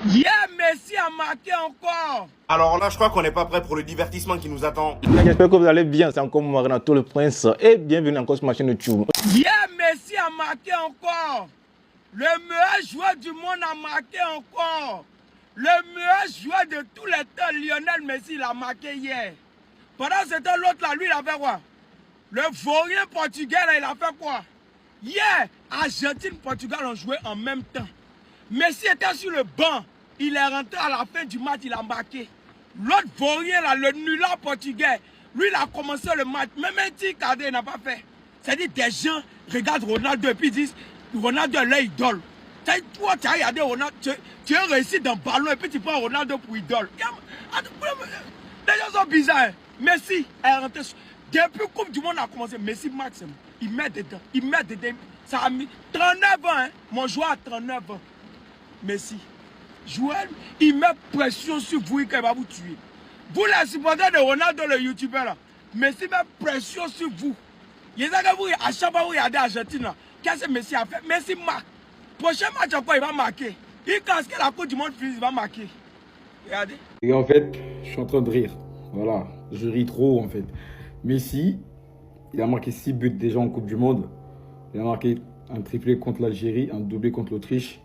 Yeah, Messi a marqué encore. Alors là, je crois qu'on n'est pas prêt pour le divertissement qui nous attend. J'espère que vous allez bien, c'est encore moi, Renato le Prince, et bienvenue encore sur ma chaîne YouTube. Yeah, Messi a marqué encore. Le meilleur joueur du monde a marqué encore. Le meilleur joueur de tous les temps, Lionel Messi, l'a marqué hier. Pendant ce temps, l'autre là, lui, il a fait quoi? Le vaurien portugais, là, il a fait quoi? Hier, Argentine, Portugal ont joué en même temps. Messi était sur le banc. Il est rentré à la fin du match, il a marqué. L'autre vaurien, là, le nulard portugais, lui, il a commencé le match. Même un petit cadet, il n'a pas fait. C'est-à-dire, des gens regardent Ronaldo et puis disent, Ronaldo est leur idole. Toi, tu as regardé Ronaldo, tu as réussi dans le ballon et puis tu prends Ronaldo pour idole. Les gens sont bizarres. Messi est rentré. Depuis Coupe du Monde a commencé, Messi maximum. Il met dedans. Il met dedans. Ça a mis 39 ans. Hein. Mon joueur a 39 ans. Messi. Joueur, il met pression sur vous quand il va vous tuer. Vous, les supporters de Ronaldo, le youtubeur là, Messi met pression sur vous. Il y a que vous, à chaque fois que vous regardez Argentine là, qu'est-ce que Messi a fait? Messi marque. Prochain match encore, il va marquer. Il casse que la Coupe du Monde finisse, il va marquer. Regardez. Et en fait, je suis en train de rire. Voilà, je ris trop en fait. Messi, il a marqué 6 buts déjà en Coupe du Monde. Il a marqué un triplé contre l'Algérie, un doublé contre l'Autriche.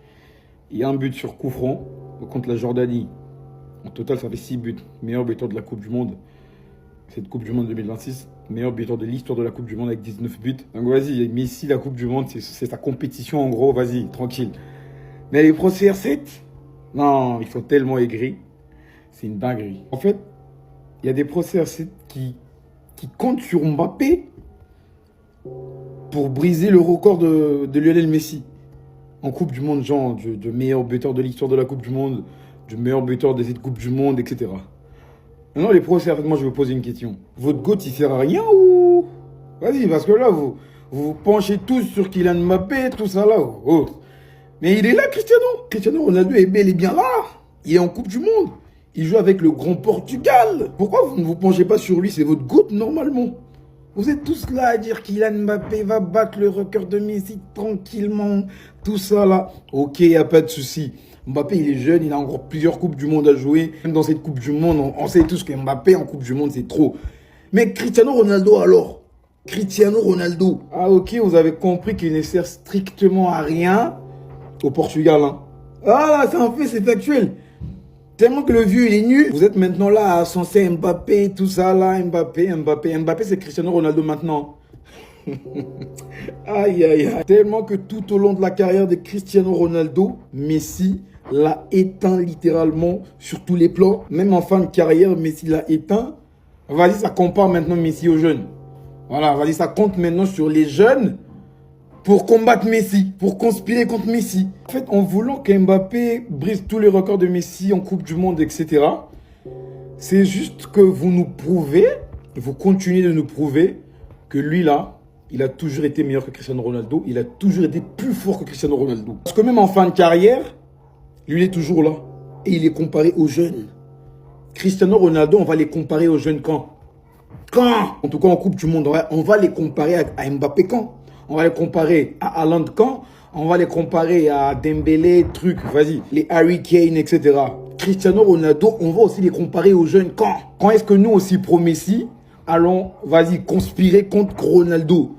Et un but sur coup franc contre la Jordanie. En total, ça fait 6 buts. Meilleur buteur de la Coupe du Monde. Cette Coupe du Monde 2026. Meilleur buteur de l'histoire de la Coupe du Monde avec 19 buts. Donc vas-y, Messi, la Coupe du Monde, c'est sa compétition en gros. Vas-y, tranquille. Mais les Pro CR7, non, ils sont tellement aigris. C'est une dinguerie. En fait, il y a des Pro CR7 qui comptent sur Mbappé pour briser le record de Lionel Messi. En Coupe du Monde, genre, du meilleur buteur de l'histoire de la Coupe du Monde, du meilleur buteur de cette Coupe du Monde, etc. Maintenant, les pros, moi, je vais vous poser une question. Votre GOAT, il sert à rien ou... Vas-y, parce que là, vous penchez tous sur Kylian Mbappé, tout ça là. Oh. Mais il est là, Cristiano. Cristiano Ronaldo est bel et bien là. Il est en Coupe du Monde. Il joue avec le grand Portugal. Pourquoi vous ne vous penchez pas sur lui? C'est votre GOAT, normalement. Vous êtes tous là à dire Kylian Mbappé va battre le record de Messi tranquillement. Tout ça là. Ok, il n'y a pas de souci. Mbappé, il est jeune, il a encore plusieurs Coupes du Monde à jouer. Même dans cette Coupe du Monde, on sait tous que Mbappé en Coupe du Monde, c'est trop. Mais Cristiano Ronaldo alors? Cristiano Ronaldo. Ah ok, vous avez compris qu'il ne sert strictement à rien au Portugal. Hein. Ah là, c'est un fait, c'est factuel. Tellement que le vieux, il est nul. Vous êtes maintenant là à censer Mbappé, tout ça là, Mbappé. Mbappé, c'est Cristiano Ronaldo maintenant. Aïe, aïe, aïe. Tellement que tout au long de la carrière de Cristiano Ronaldo, Messi l'a éteint littéralement sur tous les plans. Même en fin de carrière, Messi l'a éteint. Vas-y, ça compare maintenant Messi aux jeunes. Voilà, vas-y, ça compte maintenant sur les jeunes pour combattre Messi, pour conspirer contre Messi. En fait, en voulant qu'Mbappé brise tous les records de Messi en Coupe du Monde, etc., c'est juste que vous nous prouvez, vous continuez de nous prouver que lui là, il a toujours été meilleur que Cristiano Ronaldo, il a toujours été plus fort que Cristiano Ronaldo. Parce que même en fin de carrière, lui il est toujours là. Et il est comparé aux jeunes. Cristiano Ronaldo, on va les comparer aux jeunes quand? En tout cas en Coupe du Monde, on va les comparer à Mbappé quand? On va les comparer à Haaland quand? On va les comparer à Dembélé, truc, vas-y, les Harry Kane, etc. Cristiano Ronaldo, on va aussi les comparer aux jeunes quand? Quand est-ce que nous aussi, pro Messi, allons, vas-y, conspirer contre Ronaldo?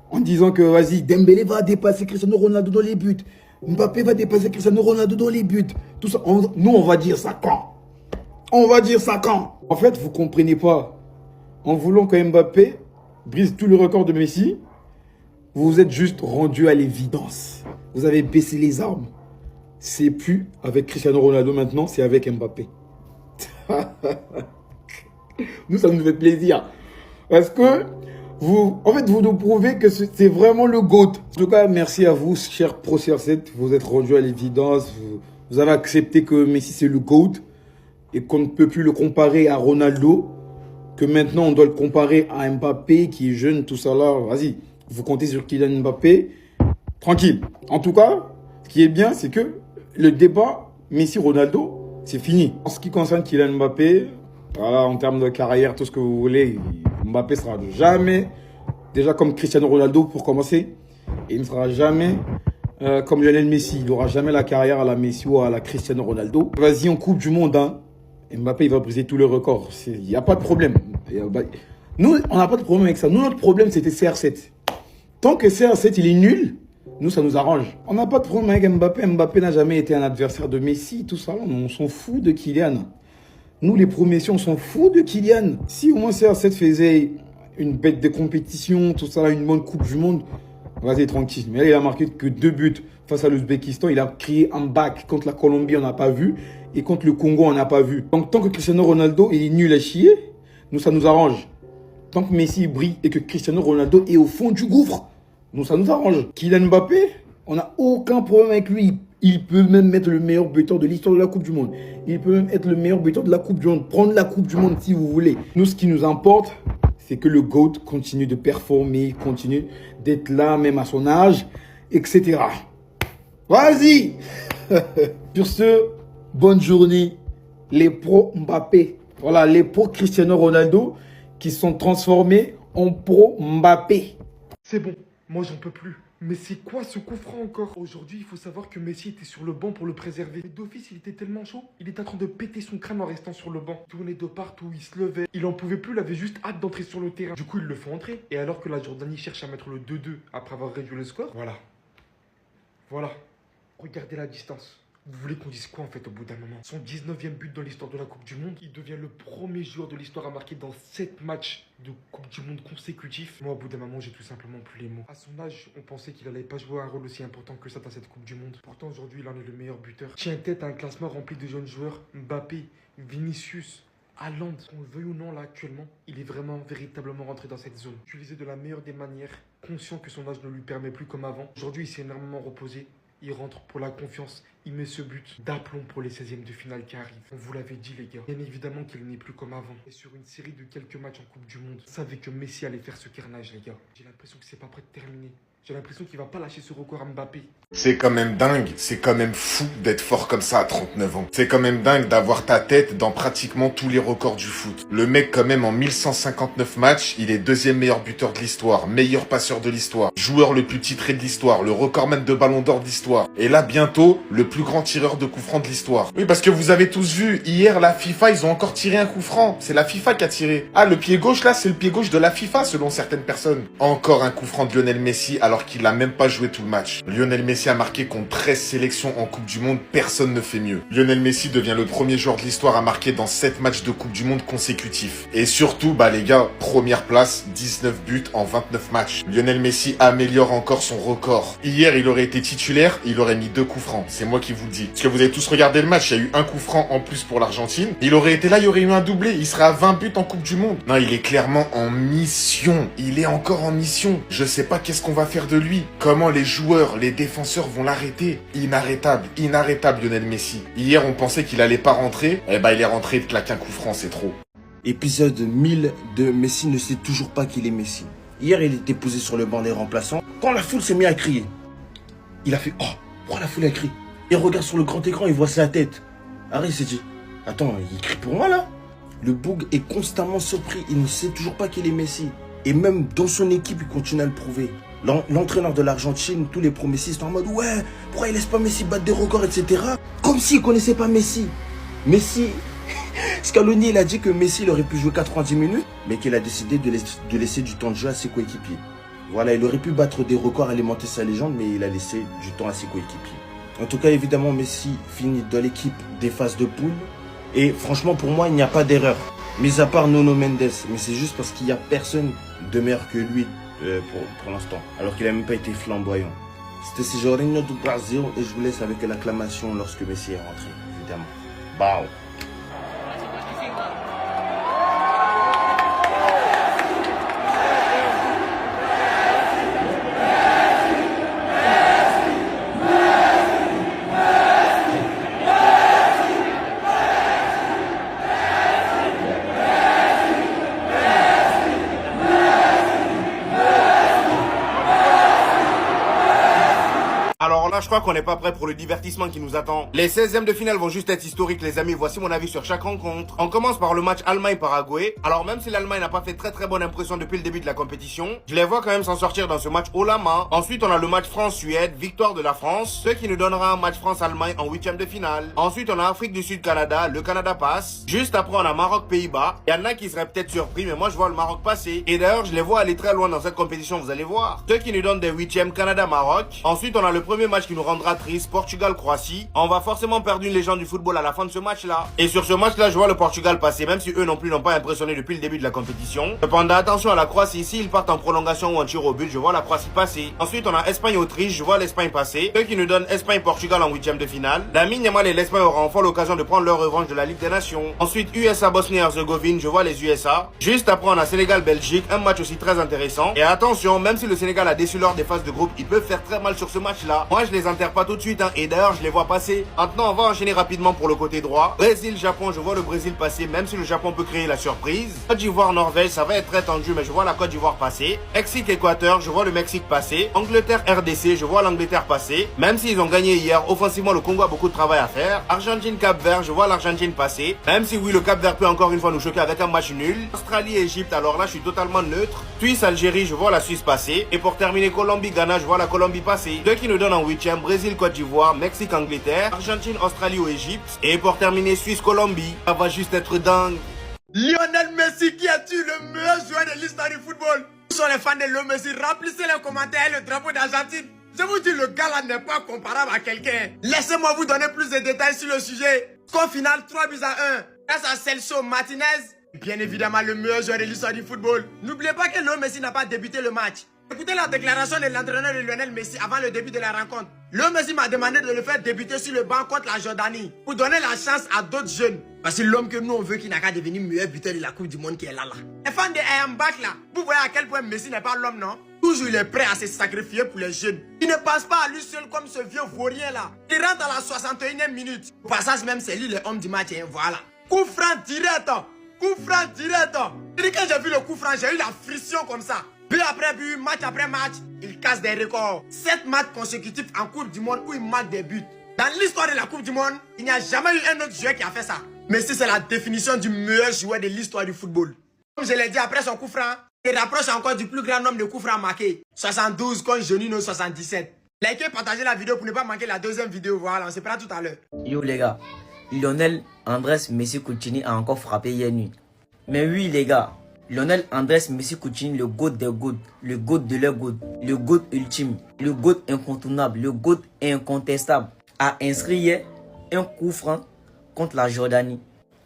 En disant que, vas-y, Dembélé va dépasser Cristiano Ronaldo dans les buts. Mbappé va dépasser Cristiano Ronaldo dans les buts. Tout ça, nous, on va dire ça quand? On va dire ça quand? En fait, vous comprenez pas. En voulant que Mbappé brise tout le record de Messi, vous vous êtes juste rendu à l'évidence. Vous avez baissé les armes. C'est plus avec Cristiano Ronaldo maintenant, c'est avec Mbappé. Nous, ça nous fait plaisir. Parce que vous nous prouvez que c'est vraiment le GOAT. En tout cas, merci à vous, cher Pro CR7. Vous êtes rendu à l'évidence. Vous avez accepté que Messi, c'est le GOAT. Et qu'on ne peut plus le comparer à Ronaldo. Que maintenant, on doit le comparer à Mbappé, qui est jeune, tout ça là. Vas-y. Vous comptez sur Kylian Mbappé, tranquille. En tout cas, ce qui est bien, c'est que le débat Messi-Ronaldo, c'est fini. En ce qui concerne Kylian Mbappé, voilà, en termes de carrière, tout ce que vous voulez, Mbappé sera jamais, déjà comme Cristiano Ronaldo pour commencer, et il ne sera jamais comme Lionel Messi. Il n'aura jamais la carrière à la Messi ou à la Cristiano Ronaldo. Vas-y, en Coupe du Monde, hein. Mbappé, il va briser tous les records. Il n'y a pas de problème. Nous, on n'a pas de problème avec ça. Nous, notre problème, c'était CR7. Tant que CR7, il est nul, nous, ça nous arrange. On n'a pas de problème avec Mbappé. Mbappé n'a jamais été un adversaire de Messi, tout ça. On s'en fout de Kylian. Nous, les pro Messi, on s'en fout de Kylian. Si au moins CR7 faisait une bête de compétition, tout ça, une bonne Coupe du Monde, vas-y, tranquille. Mais là, il a marqué que 2 buts face à l'Ouzbékistan. Il a crié un back contre la Colombie, on n'a pas vu. Et contre le Congo, on n'a pas vu. Donc, tant que Cristiano Ronaldo est nul à chier, nous, ça nous arrange. Tant que Messi brille et que Cristiano Ronaldo est au fond du gouffre, nous, ça nous arrange. Kylian Mbappé, on n'a aucun problème avec lui. Il peut même être le meilleur buteur de l'histoire de la Coupe du Monde. Il peut même être le meilleur buteur de la Coupe du Monde. Prendre la Coupe du Monde si vous voulez. Nous, ce qui nous importe, c'est que le GOAT continue de performer, continue d'être là, même à son âge, etc. Vas-y. Sur ce, bonne journée, les pros Mbappé. Voilà, les pros Cristiano Ronaldo qui sont transformés en pro Mbappé. C'est bon, moi j'en peux plus. Mais c'est quoi ce coup franc encore? Aujourd'hui, il faut savoir que Messi était sur le banc pour le préserver. Mais d'office, il était tellement chaud, il était en train de péter son crâne en restant sur le banc. Il tournait de partout, il se levait. Il en pouvait plus, il avait juste hâte d'entrer sur le terrain. Du coup, il le fait entrer. Et alors que la Jordanie cherche à mettre le 2-2 après avoir réduit le score, voilà. Voilà. Regardez la distance. Vous voulez qu'on dise quoi en fait au bout d'un moment? Son 19e but dans l'histoire de la Coupe du Monde. Il devient le premier joueur de l'histoire à marquer dans 7 matchs de Coupe du Monde consécutifs. Moi au bout d'un moment j'ai tout simplement plus les mots. À son âge on pensait qu'il allait pas jouer un rôle aussi important que ça dans cette Coupe du Monde. Pourtant aujourd'hui il en est le meilleur buteur. Tient tête à un classement rempli de jeunes joueurs. Mbappé, Vinicius, Haaland. Qu'on le veuille ou non là actuellement, il est vraiment véritablement rentré dans cette zone. Utilisé de la meilleure des manières, conscient que son âge ne lui permet plus comme avant. Aujourd'hui il s'est énormément reposé. Il rentre pour la confiance, il met ce but d'aplomb pour les 16e de finale qui arrivent. On vous l'avait dit les gars, bien évidemment qu'il n'est plus comme avant. Et sur une série de quelques matchs en Coupe du Monde, vous savez que Messi allait faire ce carnage les gars. J'ai l'impression que c'est pas prêt de terminer. J'ai l'impression qu'il va pas lâcher ce record à Mbappé. C'est quand même dingue, c'est quand même fou d'être fort comme ça à 39 ans. C'est quand même dingue d'avoir ta tête dans pratiquement tous les records du foot. Le mec quand même en 1159 matchs, il est 2e meilleur buteur de l'histoire, meilleur passeur de l'histoire, joueur le plus titré de l'histoire, le recordman de ballon d'or de l'histoire. Et là bientôt, le plus grand tireur de coup franc de l'histoire. Oui parce que vous avez tous vu, hier la FIFA ils ont encore tiré un coup franc. C'est la FIFA qui a tiré. Ah le pied gauche là c'est le pied gauche de la FIFA selon certaines personnes. Encore un coup franc de Lionel Messi alors qu'il n'a même pas joué tout le match. Lionel Messi a marqué contre 13 sélections en Coupe du Monde, personne ne fait mieux. Lionel Messi devient le premier joueur de l'histoire à marquer dans 7 matchs de Coupe du Monde consécutifs. Et surtout, les gars, première place, 19 buts en 29 matchs. Lionel Messi améliore encore son record. Hier, il aurait été titulaire, il aurait mis 2 coups francs. C'est moi qui vous le dis. Parce que vous avez tous regardé le match, il y a eu un coup franc en plus pour l'Argentine. Il aurait été là, il y aurait eu un doublé, il serait à 20 buts en Coupe du Monde. Non, il est clairement en mission. Il est encore en mission. Je sais pas qu'est-ce qu'on va faire de lui. Comment les joueurs, les défenseurs vont l'arrêter. Inarrêtable, inarrêtable Lionel Messi. Hier, on pensait qu'il allait pas rentrer. Il est rentré, il claque un coup franc, c'est trop. Épisode 1000 de Messi ne sait toujours pas qu'il est Messi. Hier, il était posé sur le banc des remplaçants. Quand la foule s'est mise à crier, il a fait « Oh, pourquoi la foule a crié ?» Il regarde sur le grand écran, il voit sa tête. Harry s'est dit « Attends, il crie pour moi là ?» Le Boug est constamment surpris, il ne sait toujours pas qu'il est Messi. Et même dans son équipe, il continue à le prouver. L'entraîneur de l'Argentine, tous les pro-Messi sont en mode « Ouais, pourquoi il laisse pas Messi battre des records, etc. » Comme s'il connaissait pas Messi. Messi, Scaloni, il a dit que Messi il aurait pu jouer 90 minutes, mais qu'il a décidé de laisser du temps de jeu à ses coéquipiers. Voilà, il aurait pu battre des records, alimenter sa légende, mais il a laissé du temps à ses coéquipiers. En tout cas, évidemment, Messi finit dans l'équipe des phases de poule. Et franchement, pour moi, il n'y a pas d'erreur. Mis à part Nuno Mendes, mais c'est juste parce qu'il n'y a personne de meilleur que lui pour l'instant, alors qu'il n'a même pas été flamboyant. C'était Sejourinho do Brasil et je vous laisse avec l'acclamation lorsque Messi est rentré, évidemment. Bao. Alors là, je crois qu'on n'est pas prêt pour le divertissement qui nous attend. Les 16e de finale vont juste être historiques les amis, voici mon avis sur chaque rencontre. On commence par le match Allemagne-Paraguay. Alors même si l'Allemagne n'a pas fait très bonne impression depuis le début de la compétition, je les vois quand même s'en sortir dans ce match haut la main. Ensuite on a le match France-Suède, victoire de la France, ce qui nous donnera un match France-Allemagne en 8e de finale. Ensuite on a Afrique du Sud-Canada, le Canada passe. Juste après on a Maroc-Pays-Bas. Il y en a qui seraient peut-être surpris mais moi je vois le Maroc passer. Et d'ailleurs je les vois aller très loin dans cette compétition, vous allez voir. Ce qui nous donne des 8e Canada-Maroc. Ensuite on a le premier match qui nous rendra triste, Portugal-Croatie. On va forcément perdre une légende du football à la fin de ce match-là. Et sur ce match-là, je vois le Portugal passer, même si eux non plus n'ont pas impressionné depuis le début de la compétition. Cependant, attention à la Croatie, ici ils partent en prolongation ou en tir au but, je vois la Croatie passer. Ensuite, on a Espagne-Autriche, je vois l'Espagne passer. Ce qui nous donne Espagne-Portugal en 8e de finale. Lamine Yamal et l'Espagne auront enfin l'occasion de prendre leur revanche de la Ligue des Nations. Ensuite, USA-Bosnie-Herzégovine, je vois les USA. Juste après, on a Sénégal-Belgique, un match aussi très intéressant. Et attention, même si le Sénégal a déçu lors des phases de groupe, ils peuvent faire très mal sur ce match-là. Moi, je les enterre pas tout de suite, hein, et d'ailleurs, je les vois passer. Maintenant, on va enchaîner rapidement pour le côté droit. Brésil-Japon, je vois le Brésil passer, même si le Japon peut créer la surprise. Côte d'Ivoire-Norvège, ça va être très tendu, mais je vois la Côte d'Ivoire passer. Mexique-Équateur, je vois le Mexique passer. Angleterre-RDC, je vois l'Angleterre passer. Même s'ils ont gagné hier, offensivement, le Congo a beaucoup de travail à faire. Argentine-Cap-Vert, je vois l'Argentine passer. Même si oui, le Cap-Vert peut encore une fois nous choquer avec un match nul. Australie-Égypte, alors là, je suis totalement neutre. Suisse-Algérie, je vois la Suisse passer. Et pour terminer, Colombie-Ghana, je vois la Colombie passer. Deux qui nous donnent en 8e, Brésil-Côte d'Ivoire, Mexique-Angleterre, Argentine-Australie ou Égypte. Et pour terminer, Suisse-Colombie. Ça va juste être dingue. Lionel Messi qui a-t-il le meilleur joueur de l'histoire du football? Tous sont les fans de Lionel Messi, remplissez les commentaires et le drapeau d'Argentine. Je vous dis, le gars là n'est pas comparable à quelqu'un. Laissez-moi vous donner plus de détails sur le sujet. Score final 3 buts à 1. Grâce à Celso Martinez. Bien évidemment le meilleur joueur de l'histoire du football. N'oubliez pas que Lionel Messi n'a pas débuté le match. Écoutez la déclaration de l'entraîneur de Lionel Messi avant le début de la rencontre. Lionel Messi m'a demandé de le faire débuter sur le banc contre la Jordanie pour donner la chance à d'autres jeunes. Parce que l'homme que nous on veut qui n'a qu'à devenir meilleur buteur de la Coupe du Monde qui est là. Les fans de I Am Back là, vous voyez à quel point Messi n'est pas l'homme, non? Toujours il est prêt à se sacrifier pour les jeunes. Il ne passe pas à lui seul comme ce vieux vaurien là. Il rentre à la 61e minute. Au passage même c'est lui le homme du match, hein, voilà. Coup franc direct. Coup franc direct. Et quand j'ai vu le coup franc, j'ai eu la frisson comme ça. But après but, match après match, il casse des records. 7 matchs consécutifs en Coupe du Monde où il marque des buts. Dans l'histoire de la Coupe du Monde, il n'y a jamais eu un autre joueur qui a fait ça. Messi, c'est la définition du meilleur joueur de l'histoire du football. Comme je l'ai dit après son coup franc, il rapproche encore du plus grand nombre de coups francs marqués. 72 contre Jonino 77. Likez, partagez la vidéo pour ne pas manquer la deuxième vidéo. Voilà, on se prend tout à l'heure. Yo les gars, Lionel Andrés Messi Coutinho a encore frappé hier nuit. Mais oui les gars, Lionel Andrés Messi Coutinho, le GOAT des GOAT, le GOAT de leur GOAT, le GOAT ultime, le GOAT incontournable, le GOAT incontestable, a inscrit hier un coup franc contre la Jordanie.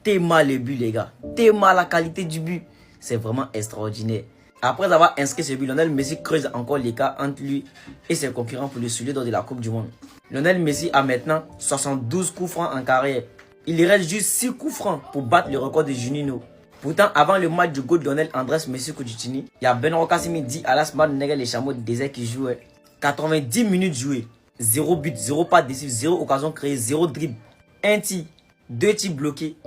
Tellement le but les gars, tellement la qualité du but, c'est vraiment extraordinaire. Après avoir inscrit ce but, Lionel Messi creuse encore l'écart entre lui et ses concurrents pour le soulever lors de la Coupe du Monde. Lionel Messi a maintenant 72 coups francs en carrière. Il lui reste juste 6 coups francs pour battre le record de Juninho. Pourtant, avant le match du GOAT Lionel Andrés Messi Coutinho, il y a Benoît Cassimi dit à l'Asman Neger les chameaux de désert qui jouait 90 minutes jouées, 0 but, 0 pas décisif, 0 occasion créée, 0 dribble, 1 tir, 2 tirs bloqués,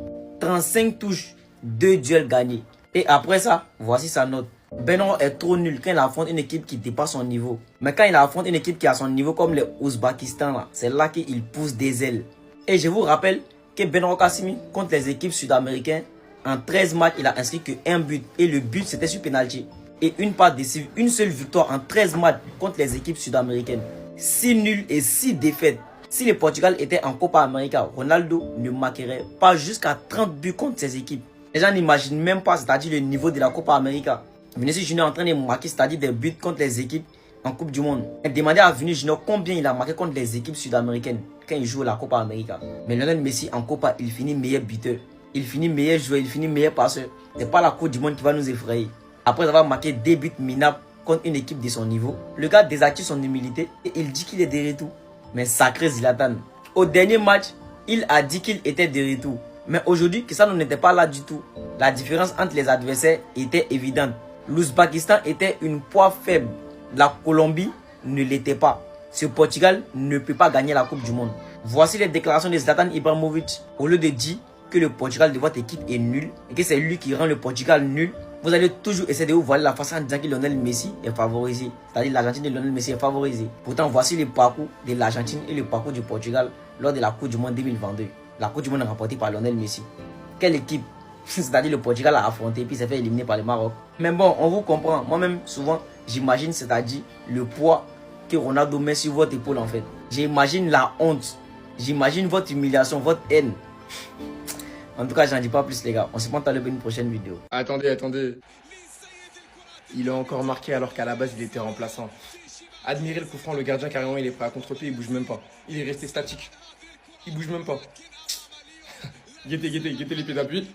35 touches, 2 duels gagnés. Et après ça, voici sa note. Benoît est trop nul quand il affronte une équipe qui dépasse son niveau. Mais quand il affronte une équipe qui a son niveau comme le Ouzbékistan, c'est là qu'il pousse des ailes. Et je vous rappelle que Benoît Cassimi contre les équipes sud-américaines, en 13 matchs, il a inscrit que 1 but. Et le but, c'était sur pénalty. Et une part décisive, une seule victoire en 13 matchs contre les équipes sud-américaines. 6 nuls et 6 défaites. Si le Portugal était en Copa América, Ronaldo ne marquerait pas jusqu'à 30 buts contre ces équipes. Les gens n'imaginent même pas, c'est-à-dire le niveau de la Copa América. Vinicius Junior est en train de marquer, c'est-à-dire des buts contre les équipes en Coupe du Monde. Et demandez à Vinicius Junior combien il a marqué contre les équipes sud-américaines quand il joue la Copa América. Mais Lionel Messi en Copa, il finit meilleur buteur. Il finit meilleur joueur, il finit meilleur passeur. C'est pas la Coupe du Monde qui va nous effrayer. Après avoir marqué 2 buts minables contre une équipe de son niveau, le gars désactive son humilité et il dit qu'il est de retour. Mais sacré Zlatan. Au dernier match, il a dit qu'il était de retour. Mais aujourd'hui, que ça n'était pas là du tout. La différence entre les adversaires était évidente. L'Ouzbékistan était une poids faible. La Colombie ne l'était pas. Ce Portugal ne peut pas gagner la Coupe du Monde. Voici les déclarations de Zlatan Ibrahimovic. Au lieu de dire que le Portugal de votre équipe est nul et que c'est lui qui rend le Portugal nul, Vous allez toujours essayer de vous voiler la face en disant que Lionel Messi est favorisé. C'est-à-dire l'Argentine de Lionel Messi est favorisée. Pourtant, voici le parcours de l'Argentine et le parcours du Portugal lors de la Coupe du Monde 2022. La Coupe du Monde remportée par Lionel Messi. Quelle équipe? C'est-à-dire le Portugal a affronté puis s'est fait éliminer par le Maroc. Mais bon, on vous comprend. Moi-même, souvent, j'imagine, c'est-à-dire le poids que Ronaldo met sur votre épaule en fait. J'imagine la honte. J'imagine votre humiliation, votre haine. En tout cas, j'en dis pas plus les gars. On se prend à une prochaine vidéo. Attendez. Il a encore marqué alors qu'à la base il était remplaçant. Admirez le coup franc, le gardien carrément il est prêt à contre-pied, il bouge même pas. Il est resté statique. Il bouge même pas. Guettez les pieds d'appui.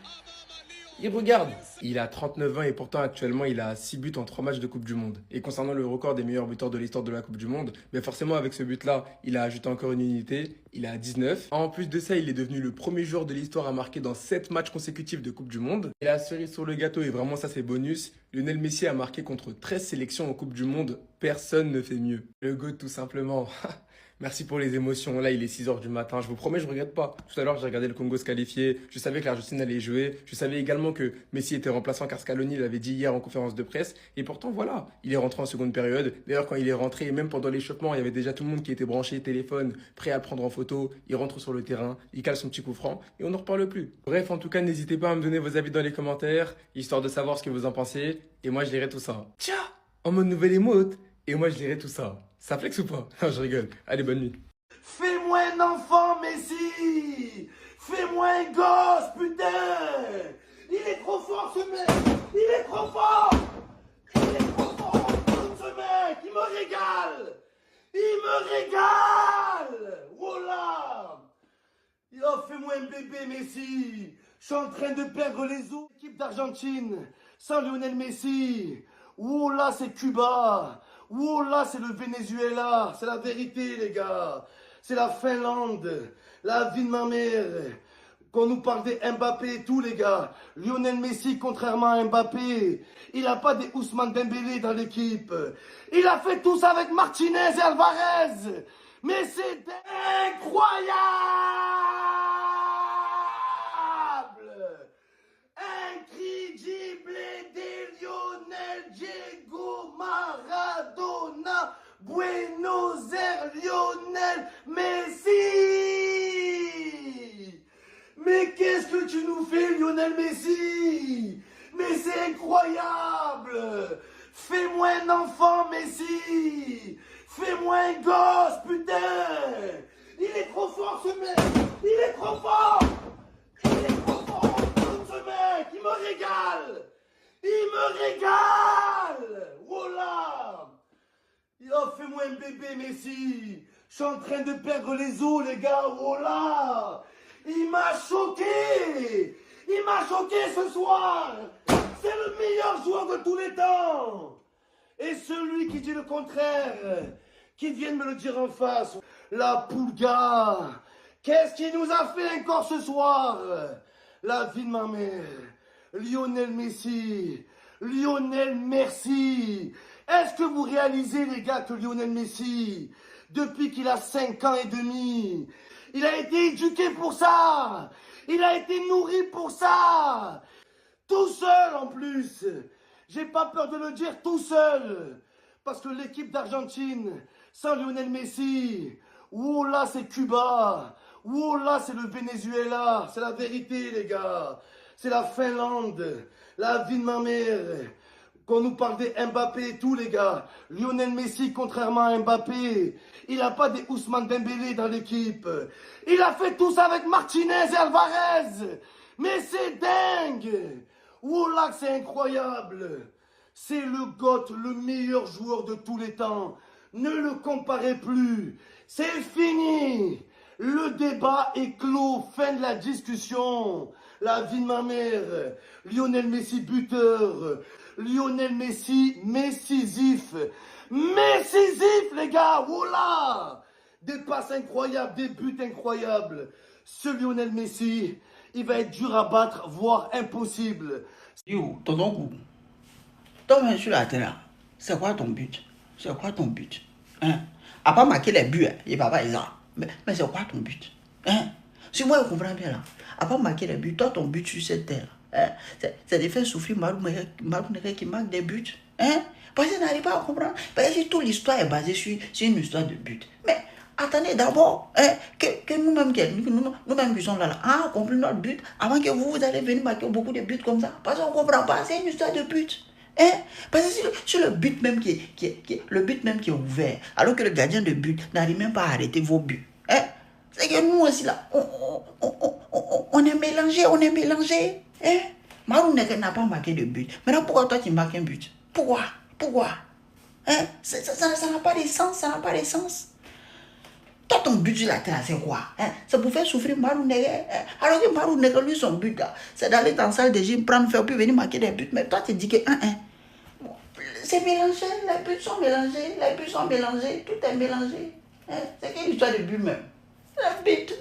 Il regarde. Il a 39 ans et pourtant actuellement il a 6 buts en 3 matchs de Coupe du Monde. Et concernant le record des meilleurs buteurs de l'histoire de la Coupe du Monde, mais forcément avec ce but-là, il a ajouté encore une unité. Il a 19. En plus de ça, il est devenu le premier joueur de l'histoire à marquer dans 7 matchs consécutifs de Coupe du Monde. Et la cerise sur le gâteau, et vraiment ça c'est bonus, Lionel Messi a marqué contre 13 sélections en Coupe du Monde. Personne ne fait mieux. Le GOAT tout simplement. Merci pour les émotions. Là, il est 6 h du matin. Je vous promets, je ne regrette pas. Tout à l'heure, j'ai regardé le Congo se qualifier. Je savais que l'Argentine allait jouer. Je savais également que Messi était remplaçant car Scaloni l'avait dit hier en conférence de presse. Et pourtant, voilà, il est rentré en seconde période. D'ailleurs, quand il est rentré, même pendant l'échauffement, il y avait déjà tout le monde qui était branché téléphone, prêt à le prendre en photo. Il rentre sur le terrain, il cale son petit coup franc et on n'en reparle plus. Bref, en tout cas, n'hésitez pas à me donner vos avis dans les commentaires, histoire de savoir ce que vous en pensez. Et moi, je lirai tout ça. Tiens, en mode nouvelle émote. Et moi, je lirai tout ça. Ça flex ou pas? Non, je rigole. Allez, bonne nuit. Fais-moi un enfant, Messi. Fais-moi un gosse, putain. Il est trop fort, ce mec. Il est trop fort. Il est trop fort, ce mec. Il me régale. Il me régale. Voilà. Oh, fais-moi un bébé, Messi. Je suis en train de perdre les os. L'équipe d'Argentine, sans Lionel Messi. Oh là, c'est Cuba. Oh là, c'est le Venezuela. C'est la vérité, les gars. C'est la Finlande. La vie de ma mère. Qu'on nous parle des Mbappé et tout, les gars. Lionel Messi, contrairement à Mbappé, il n'a pas des Ousmane Dembélé dans l'équipe. Il a fait tout ça avec Martinez et Alvarez. Mais c'est incroyable. Incredible de Lionel Diego Maradona. Buenos Aires, Lionel Messi. Mais qu'est-ce que tu nous fais, Lionel Messi? Mais c'est incroyable. Fais-moi un enfant, Messi. Fais-moi un gosse, putain. Il est trop fort, ce mec. Il est trop fort. Il est trop fort, ce mec. Il me régale. Il me régale. Voilà. Oh, fais-moi un bébé, Messi. Je suis en train de perdre les os, les gars. Voilà. Il m'a choqué. Il m'a choqué ce soir. C'est le meilleur joueur de tous les temps. Et celui qui dit le contraire, qui vient de me le dire en face, la Pulga. Qu'est-ce qu'il nous a fait encore ce soir? La vie de ma mère. Lionel Messi. Lionel Messi. Est-ce que vous réalisez, les gars, que Lionel Messi, depuis qu'il a 5 ans et demi, il a été éduqué pour ça. Il a été nourri pour ça. Tout seul en plus. J'ai pas peur de le dire, tout seul. Parce que l'équipe d'Argentine, sans Lionel Messi, oh là c'est Cuba. Oh là c'est le Venezuela. C'est la vérité, les gars. C'est la Finlande. La vie de ma mère. Qu'on nous parle des Mbappé et tout, les gars. Lionel Messi, contrairement à Mbappé, il n'a pas des Ousmane Dembélé dans l'équipe. Il a fait tout ça avec Martinez et Alvarez. Mais c'est dingue. Oh là, c'est incroyable. C'est le GOAT, le meilleur joueur de tous les temps. Ne le comparez plus. C'est fini. Le débat est clos. Fin de la discussion. La vie de ma mère. Lionel Messi buteur. Lionel Messi messisif. Messisif, les gars. Voilà. Des passes incroyables, des buts incroyables. Ce Lionel Messi, il va être dur à battre, voire impossible. Yo, tonton Kou, toi même sur la terre, c'est quoi ton but? C'est quoi ton but? Hein? À part marquer les buts, et papa Isa, mais c'est quoi ton but? Hein? Si moi je comprends bien là, à part marquer les buts, toi ton but sur cette terre, Hein? C'est de faire souffrir Marou Néré qui marque des buts. Hein? Parce qu'ils n'arrivent pas à comprendre. Parce que toute l'histoire est basée sur une histoire de but. Mais attendez d'abord que nous-mêmes qui sommes là, on compris notre but avant que vous allez venir marquer beaucoup de buts comme ça. Parce qu'on ne comprend pas, c'est une histoire de but. Hein? Parce que sur le but même qui est ouvert, alors que le gardien de but n'arrive même pas à arrêter vos buts. Hein? C'est que nous aussi là, on est mélangé. Hein? Marou Néré n'a pas marqué de but. Maintenant, pourquoi toi tu marques un but? Pourquoi? Hein? Ça n'a pas de sens, Toi, ton but sur la terre, c'est quoi? Hein? C'est pour faire souffrir Marou Néré. Hein? Alors que Marou Néré, lui, son but là, c'est d'aller dans la salle de gym, prendre feu, puis venir marquer des buts. Mais toi, tu dis que bon, c'est mélangé, les buts sont mélangés, tout est mélangé. Hein? C'est quelle histoire de but même? But.